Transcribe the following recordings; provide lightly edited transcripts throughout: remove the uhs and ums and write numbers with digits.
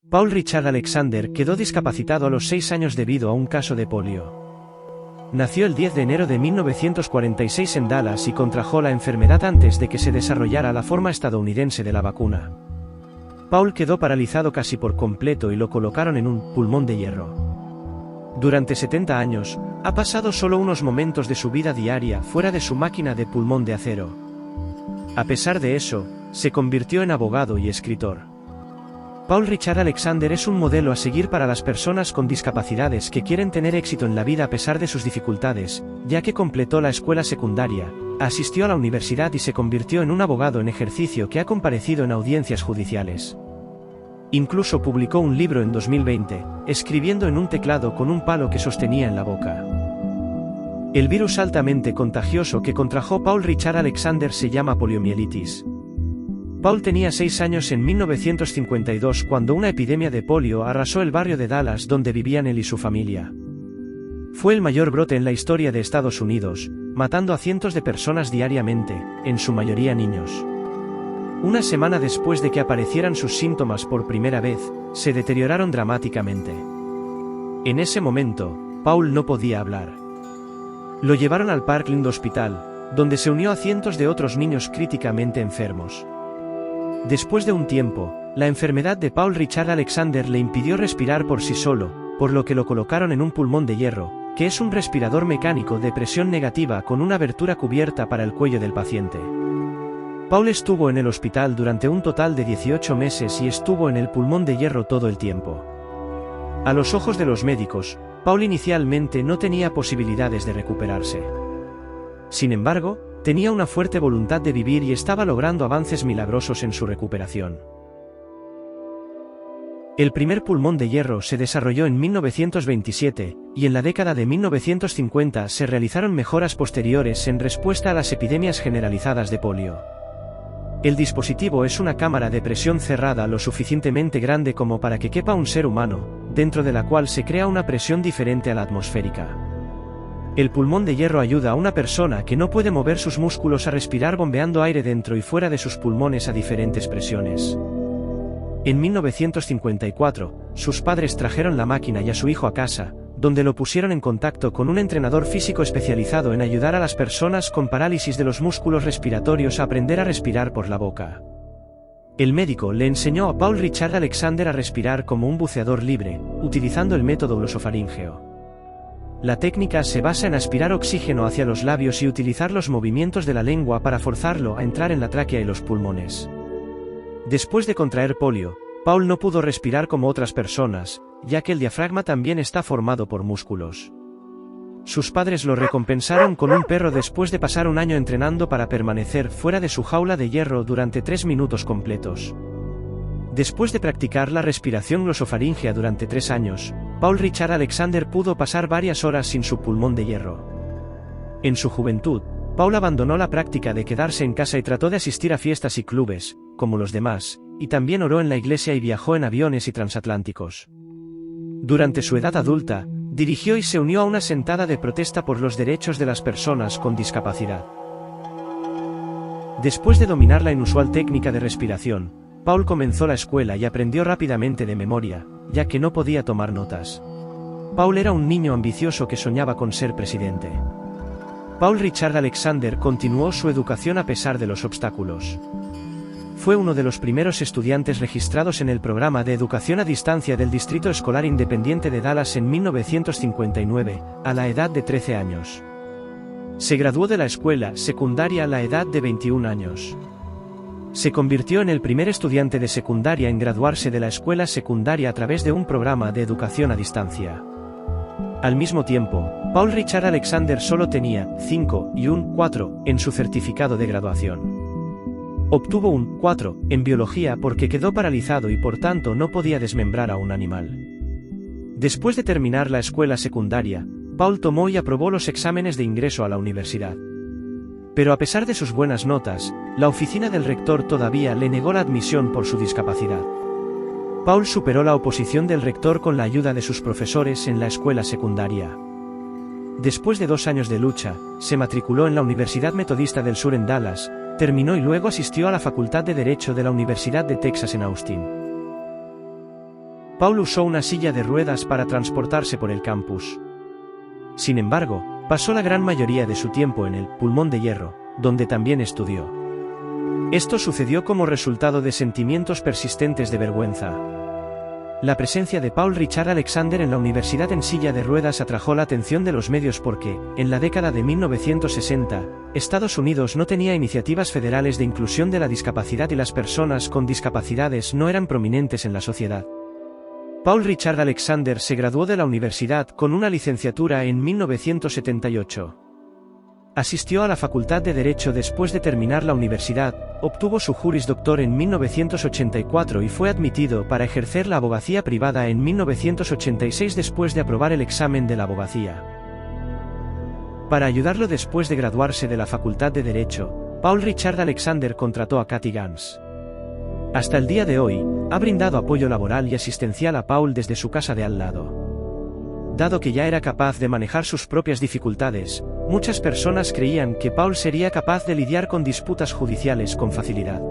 Paul Richard Alexander quedó discapacitado a los 6 años debido a un caso de polio. Nació el 10 de enero de 1946 en Dallas y contrajo la enfermedad antes de que se desarrollara la forma estadounidense de la vacuna. Paul quedó paralizado casi por completo y lo colocaron en un pulmón de hierro. Durante 70 años, ha pasado solo unos momentos de su vida diaria fuera de su máquina de pulmón de acero. A pesar de eso, se convirtió en abogado y escritor. Paul Richard Alexander es un modelo a seguir para las personas con discapacidades que quieren tener éxito en la vida a pesar de sus dificultades, ya que completó la escuela secundaria, asistió a la universidad y se convirtió en un abogado en ejercicio que ha comparecido en audiencias judiciales. Incluso publicó un libro en 2020, escribiendo en un teclado con un palo que sostenía en la boca. El virus altamente contagioso que contrajo Paul Richard Alexander se llama poliomielitis. Paul tenía 6 años en 1952 cuando una epidemia de polio arrasó el barrio de Dallas donde vivían él y su familia. Fue el mayor brote en la historia de Estados Unidos, matando a cientos de personas diariamente, en su mayoría niños. Una semana después de que aparecieran sus síntomas por primera vez, se deterioraron dramáticamente. En ese momento, Paul no podía hablar. Lo llevaron al Parkland Hospital, donde se unió a cientos de otros niños críticamente enfermos. Después de un tiempo, la enfermedad de Paul Richard Alexander le impidió respirar por sí solo, por lo que lo colocaron en un pulmón de hierro, que es un respirador mecánico de presión negativa con una abertura cubierta para el cuello del paciente. Paul estuvo en el hospital durante un total de 18 meses y estuvo en el pulmón de hierro todo el tiempo. A los ojos de los médicos, Paul inicialmente no tenía posibilidades de recuperarse. Sin embargo, tenía una fuerte voluntad de vivir y estaba logrando avances milagrosos en su recuperación. El primer pulmón de hierro se desarrolló en 1927, y en la década de 1950 se realizaron mejoras posteriores en respuesta a las epidemias generalizadas de polio. El dispositivo es una cámara de presión cerrada lo suficientemente grande como para que quepa un ser humano, dentro de la cual se crea una presión diferente a la atmosférica. El pulmón de hierro ayuda a una persona que no puede mover sus músculos a respirar bombeando aire dentro y fuera de sus pulmones a diferentes presiones. En 1954, sus padres trajeron la máquina y a su hijo a casa, donde lo pusieron en contacto con un entrenador físico especializado en ayudar a las personas con parálisis de los músculos respiratorios a aprender a respirar por la boca. El médico le enseñó a Paul Richard Alexander a respirar como un buceador libre, utilizando el método glosofaríngeo. La técnica se basa en aspirar oxígeno hacia los labios y utilizar los movimientos de la lengua para forzarlo a entrar en la tráquea y los pulmones. Después de contraer polio, Paul no pudo respirar como otras personas, ya que el diafragma también está formado por músculos. Sus padres lo recompensaron con un perro después de pasar un año entrenando para permanecer fuera de su jaula de hierro durante 3 minutos completos. Después de practicar la respiración glosofaríngea durante 3 años, Paul Richard Alexander pudo pasar varias horas sin su pulmón de hierro. En su juventud, Paul abandonó la práctica de quedarse en casa y trató de asistir a fiestas y clubes, como los demás, y también oró en la iglesia y viajó en aviones y transatlánticos. Durante su edad adulta, dirigió y se unió a una sentada de protesta por los derechos de las personas con discapacidad. Después de dominar la inusual técnica de respiración, Paul comenzó la escuela y aprendió rápidamente de memoria, ya que no podía tomar notas. Paul era un niño ambicioso que soñaba con ser presidente. Paul Richard Alexander continuó su educación a pesar de los obstáculos. Fue uno de los primeros estudiantes registrados en el programa de educación a distancia del Distrito Escolar Independiente de Dallas en 1959, a la edad de 13 años. Se graduó de la escuela secundaria a la edad de 21 años. Se convirtió en el primer estudiante de secundaria en graduarse de la escuela secundaria a través de un programa de educación a distancia. Al mismo tiempo, Paul Richard Alexander solo tenía 5 y un 4 en su certificado de graduación. Obtuvo un 4 en biología porque quedó paralizado y por tanto no podía desmembrar a un animal. Después de terminar la escuela secundaria, Paul tomó y aprobó los exámenes de ingreso a la universidad. Pero a pesar de sus buenas notas, la oficina del rector todavía le negó la admisión por su discapacidad. Paul superó la oposición del rector con la ayuda de sus profesores en la escuela secundaria. Después de 2 años de lucha, se matriculó en la Universidad Metodista del Sur en Dallas, terminó y luego asistió a la Facultad de Derecho de la Universidad de Texas en Austin. Paul usó una silla de ruedas para transportarse por el campus. Sin embargo, pasó la gran mayoría de su tiempo en el Pulmón de Hierro, donde también estudió. Esto sucedió como resultado de sentimientos persistentes de vergüenza. La presencia de Paul Richard Alexander en la universidad en silla de ruedas atrajo la atención de los medios porque, en la década de 1960, Estados Unidos no tenía iniciativas federales de inclusión de la discapacidad y las personas con discapacidades no eran prominentes en la sociedad. Paul Richard Alexander se graduó de la universidad con una licenciatura en 1978. Asistió a la Facultad de Derecho después de terminar la universidad, obtuvo su Juris Doctor en 1984 y fue admitido para ejercer la abogacía privada en 1986 después de aprobar el examen de la abogacía. Para ayudarlo después de graduarse de la Facultad de Derecho, Paul Richard Alexander contrató a Kathy Gans. Hasta el día de hoy, ha brindado apoyo laboral y asistencial a Paul desde su casa de al lado. Dado que ya era capaz de manejar sus propias dificultades, muchas personas creían que Paul sería capaz de lidiar con disputas judiciales con facilidad.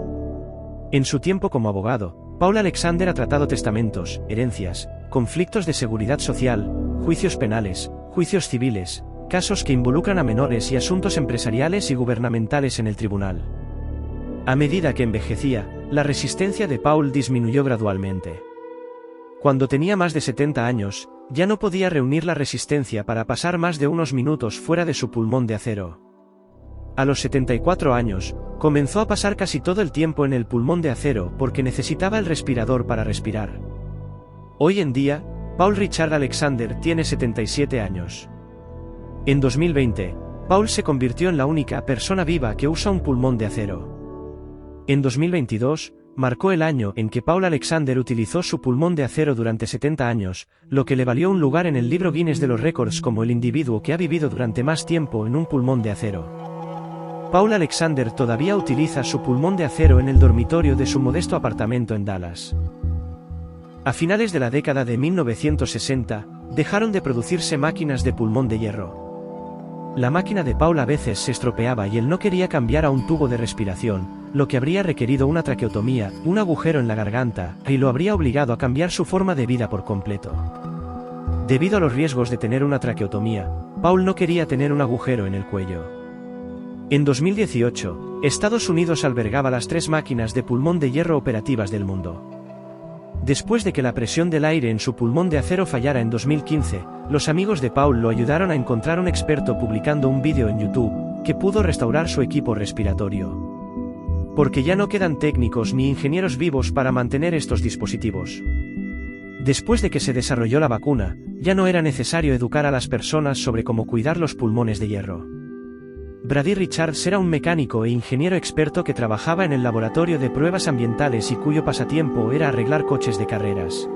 En su tiempo como abogado, Paul Alexander ha tratado testamentos, herencias, conflictos de seguridad social, juicios penales, juicios civiles, casos que involucran a menores y asuntos empresariales y gubernamentales en el tribunal. A medida que envejecía, la resistencia de Paul disminuyó gradualmente. Cuando tenía más de 70 años, ya no podía reunir la resistencia para pasar más de unos minutos fuera de su pulmón de acero. A los 74 años, comenzó a pasar casi todo el tiempo en el pulmón de acero porque necesitaba el respirador para respirar. Hoy en día, Paul Richard Alexander tiene 77 años. En 2020, Paul se convirtió en la única persona viva que usa un pulmón de acero. En 2022, marcó el año en que Paul Alexander utilizó su pulmón de acero durante 70 años, lo que le valió un lugar en el libro Guinness de los récords como el individuo que ha vivido durante más tiempo en un pulmón de acero. Paul Alexander todavía utiliza su pulmón de acero en el dormitorio de su modesto apartamento en Dallas. A finales de la década de 1960, dejaron de producirse máquinas de pulmón de hierro. La máquina de Paul a veces se estropeaba y él no quería cambiar a un tubo de respiración, lo que habría requerido una traqueotomía, un agujero en la garganta, y lo habría obligado a cambiar su forma de vida por completo. Debido a los riesgos de tener una traqueotomía, Paul no quería tener un agujero en el cuello. En 2018, Estados Unidos albergaba las 3 máquinas de pulmón de hierro operativas del mundo. Después de que la presión del aire en su pulmón de acero fallara en 2015, los amigos de Paul lo ayudaron a encontrar un experto publicando un vídeo en YouTube, que pudo restaurar su equipo respiratorio. Porque ya no quedan técnicos ni ingenieros vivos para mantener estos dispositivos. Después de que se desarrolló la vacuna, ya no era necesario educar a las personas sobre cómo cuidar los pulmones de hierro. Brady Richards era un mecánico e ingeniero experto que trabajaba en el laboratorio de pruebas ambientales y cuyo pasatiempo era arreglar coches de carreras.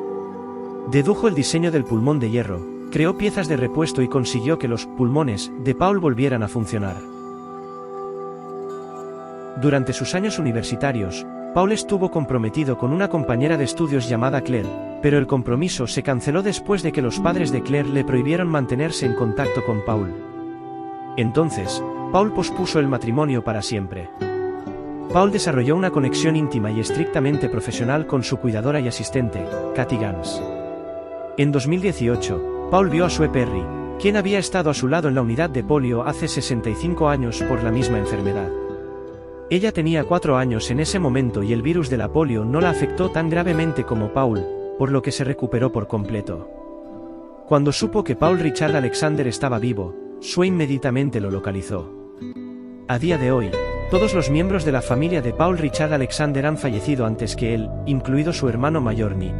Dedujo el diseño del pulmón de hierro, creó piezas de repuesto y consiguió que los pulmones de Paul volvieran a funcionar. Durante sus años universitarios, Paul estuvo comprometido con una compañera de estudios llamada Claire, pero el compromiso se canceló después de que los padres de Claire le prohibieron mantenerse en contacto con Paul. Entonces, Paul pospuso el matrimonio para siempre. Paul desarrolló una conexión íntima y estrictamente profesional con su cuidadora y asistente, Kathy Gans. En 2018, Paul vio a Sue Perry, quien había estado a su lado en la unidad de polio hace 65 años por la misma enfermedad. Ella tenía 4 años en ese momento y el virus de la polio no la afectó tan gravemente como Paul, por lo que se recuperó por completo. Cuando supo que Paul Richard Alexander estaba vivo, Sue inmediatamente lo localizó. A día de hoy, todos los miembros de la familia de Paul Richard Alexander han fallecido antes que él, incluido su hermano mayor Nick.